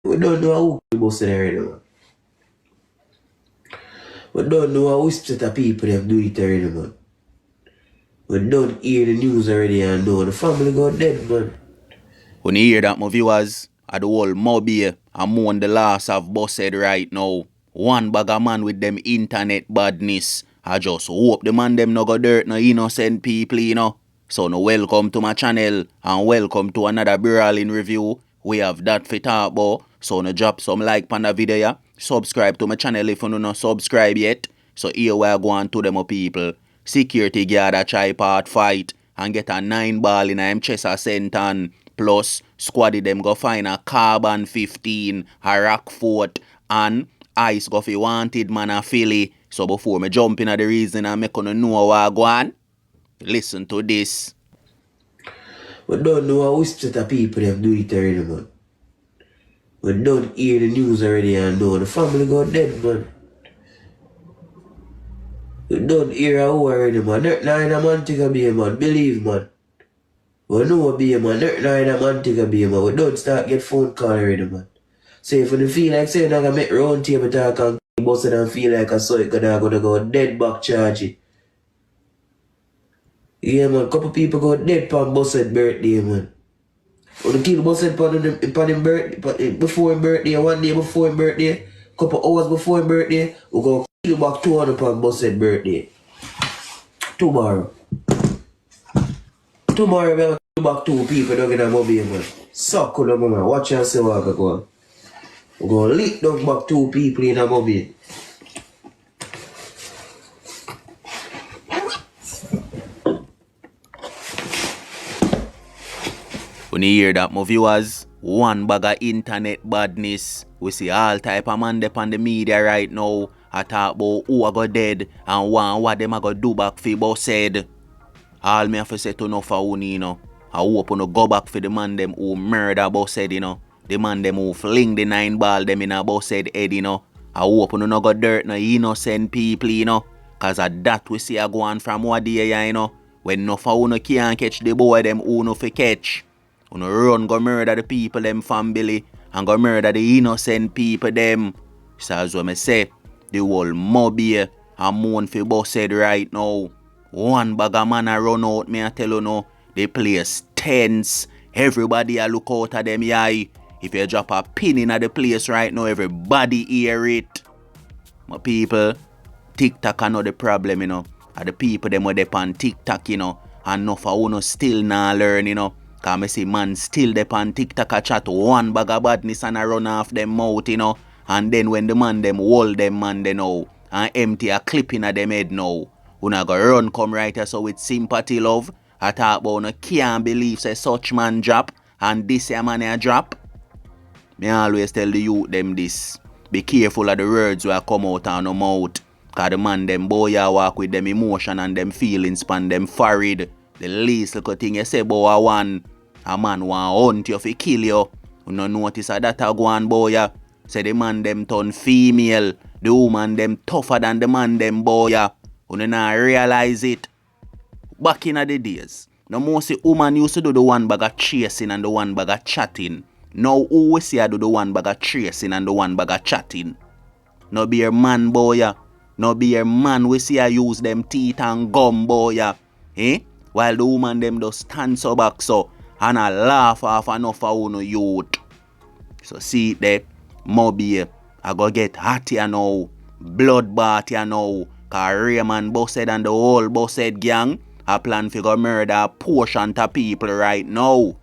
We don't know who the bus already, man. We don't know which set of people have do it already, man. We don't hear the news already and know the family got dead, man. When you hear that, my viewers, at the whole Mobay and mourn the loss of Bossed right now. One bag of man with them internet badness. I just hope the man them no go dirt no innocent people, you know. So no welcome to my channel and welcome to another brawling review. We have that for talk about. So no drop some like on the video, yeah. Subscribe to my channel if you no subscribe yet. So here we are going to them people. Security guard a try part fight and get a 9 ball in a chest a St.Ann+. Plus, squaddy them go find a carbon 15, a Rockfort, and ice go fi wanted man a Philly. So before me jump in at the reason and make you know what I go on, listen to this. We don't know which set of people have do it already, man. We don't hear the news already and know the family got dead, man. We don't hear who already, man. Nine a man take a be, man. Believe, man. We know what be, man. Nine a man take a be, man. We don't start get phone call already, man. So if you feel like saying I can make round table talk and bust it and feel like I saw it gonna go dead back charge it. Yeah, man. Couple people go dead for Busted birthday, man. Or the kill Busted for him birthday, before his birthday, one day before his birthday, couple hours before his birthday, we go kill back 200 for Busted birthday. Tomorrow, we're gonna kill back 2 people down in a Mobay, man. Suck on them, man. Watch and see what I go on. We're gonna lick down back 2 people in a Mobay. When you hear that, my viewers, one bag of internet badness. We see all type of man up on the media right now. I talk about who a go dead and what them a go do back for Bossed. All me have to say to no for who, you know. I hope you no go back for the man them who murder Bossed, you know. The man them who fling the 9 ball them in a Bossed head, you know. I hope you no go dirt no innocent people, you know. Cause of that we see a go on from what day, you know. When no for who no can't catch the boy them who no fi catch. You know, run go murder the people them family and go murder the innocent people them. So as what me say, the whole Mobay and mourn for Bossed right now. One bag of man a run out, me I tell you no. The place tense. Everybody a look out at them eye. If you drop a pin in the place right now, everybody hear it. My people, TikTok are not the problem, you know. And the people them were on TikTok, you know. And enough of uno still not learn, you know. Cause me see man still on TikTok a chat one bag of badness and a run off them mouth, you know. And then when the man them hold them man they know and empty a clip in a them head now. Una go run come right here so with sympathy love. I talk about no can't believe say such man drop and this a man a drop. Me always tell the youth them this. Be careful of the words where come out on no mouth. Cause the man them boy a walk with them emotion and them feelings pan them forehead. The least little thing you say about a man want hunt you fi kill you. You no notice that a go on boy ya. Say the man them turn female. The woman them tougher than the man them boy ya. You no not realize it. Back in the days, no more say woman used to do the one bag of chasing and the one bag of chatting. Now who we see I do the one bag of chasing and the one bag of chatting. No be a man boy ya. No be a man we see I use them teeth and gum boy ya. Eh? While the woman them just stand so back so and I laugh off enough of uno youth. So see it there, Mobay, I go get hot here now, bloodbath here now, cause Raymond Bossed and the whole Bossed gang I plan to go murder a portion of people right now.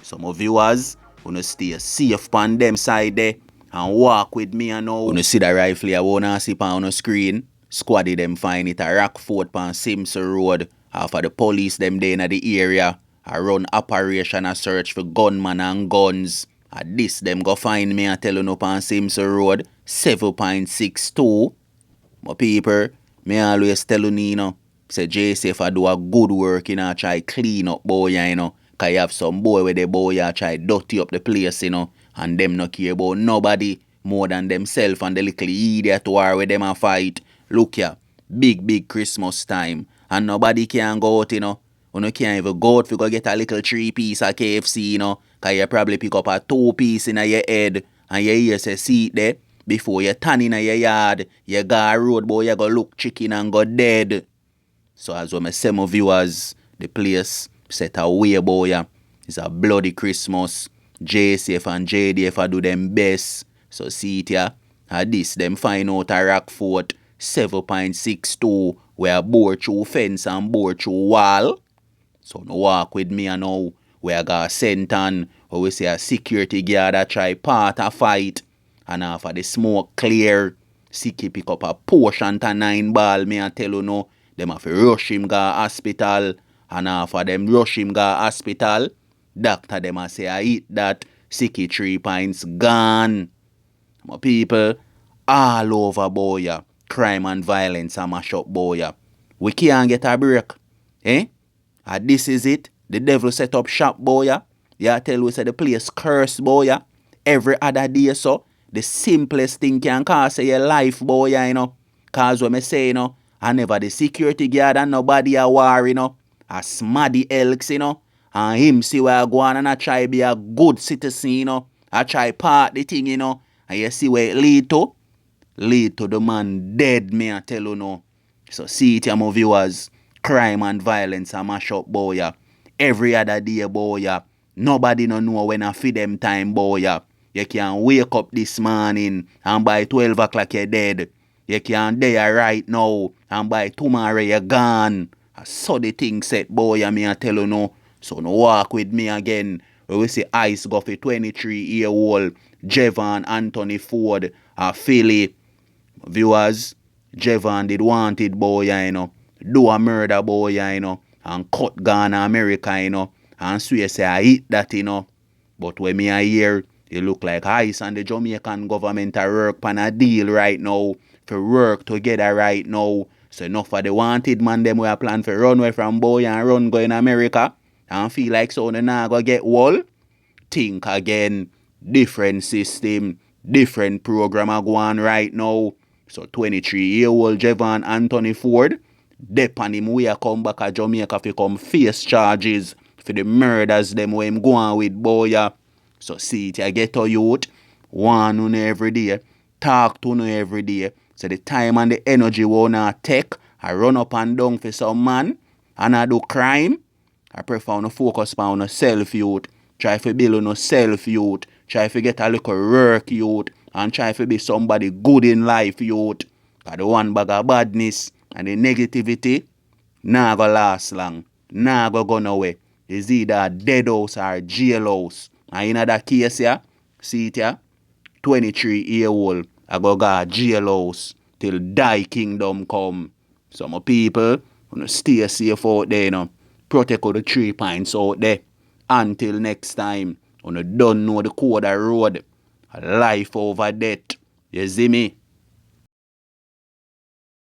So my viewers, wanna stay safe on them side there and walk with me and now. Wanna see the rifle I wanna see on the screen. Squaddy them find it a Rockfort on Simpson Road. After the police them there in the area. I run operation and search for gunman and guns. At this them go find me and tell you up on Simpson Road 7.62. My people, me always tell you know. Say JCF I do a good work, you know, try clean up boy, you know. Cause you have some boy with the boy you try dirty up the place, you know. And them no care about nobody more than themselves and the little idiot war with them a fight. Look here, big Christmas time. And nobody can go out, you know. You can't even go out if you go get a little 3 piece of KFC, you know. Cause you probably pick up a 2 piece in your head. and you hear say see it there, before you turn in your yard, you go a road, boy, you go look chicken and go dead. So as when I say my viewers, the place set away, boy, yeah. It's a bloody Christmas. JCF and JDF do them best. So see it here. At this, them find out a Rockfort 7.62 where bore through fence and bore through wall. So no walk with me and now we are got St.Ann, or we say a security guard that try part a fight. And after the smoke clear, Siki pick up a portion to 9 ball, me and tell you no, them have to rush him go hospital. And after them rush him go hospital, doctor them a say I eat that, Siki 3 pints gone. My people, all over boy, crime and violence a mash up boy. We can't get a break. Eh? And this is it. The devil set up shop boy. Yeah, tell we say the place cursed boy. Every other day so. The simplest thing can cost your life boy, you know. Cause when I say, you know, I never the security guard and nobody a war, you know. A smaddy elks, you know. And him see where I go on and I try be a good citizen, you know. I try part the thing, you know. And you see where it lead to? Lead to the man dead, me I tell you no. So see it, my viewers. Crime and violence a mash up, boy. Every other day, boy. Nobody no know when I feed them time, boy. You can wake up this morning and by 12 o'clock you're dead. You can there right now and by tomorrow you're gone. I saw the thing set, boy, me I tell you no. So no walk with me again. We see Ice go for 23-year-old Jevan Anthony Ford, a Philly. Viewers, Jevan did wanted boy, you know. Do a murder boy, you know. And cut Ghana America, you know. And swear say I eat that, you know. But when me I hear, it look like Ice and the Jamaican government are work on a deal right now. For work together right now. So enough of the wanted man them we are plan for run away from boy and run go in America. And feel like so they now go get wall. Think again. Different system. Different program are going right now. So 23-year-old Jevan Anthony Ford, dep on him way come back to Jamaica to come face charges for the murders them where him go on with boy. So see it, I get to youth, one on every day, talk to no every day. So the time and the energy we wanna take, I run up and down for some man and I do crime. I prefer to focus on self youth. Try to build on self youth. Try to get a little work youth. And try to be somebody good in life youth. Cause the one bag of badness and the negativity nah go last long. Nah go nowhere. It's either a dead house or a jail house. And in that case here, see it here, 23-year-old I go a jail house till die kingdom come. Some people wanna stay safe out there, you know. Protect all the 3 points out there. Until next time, you don't know the code of road. Life over death. You see me?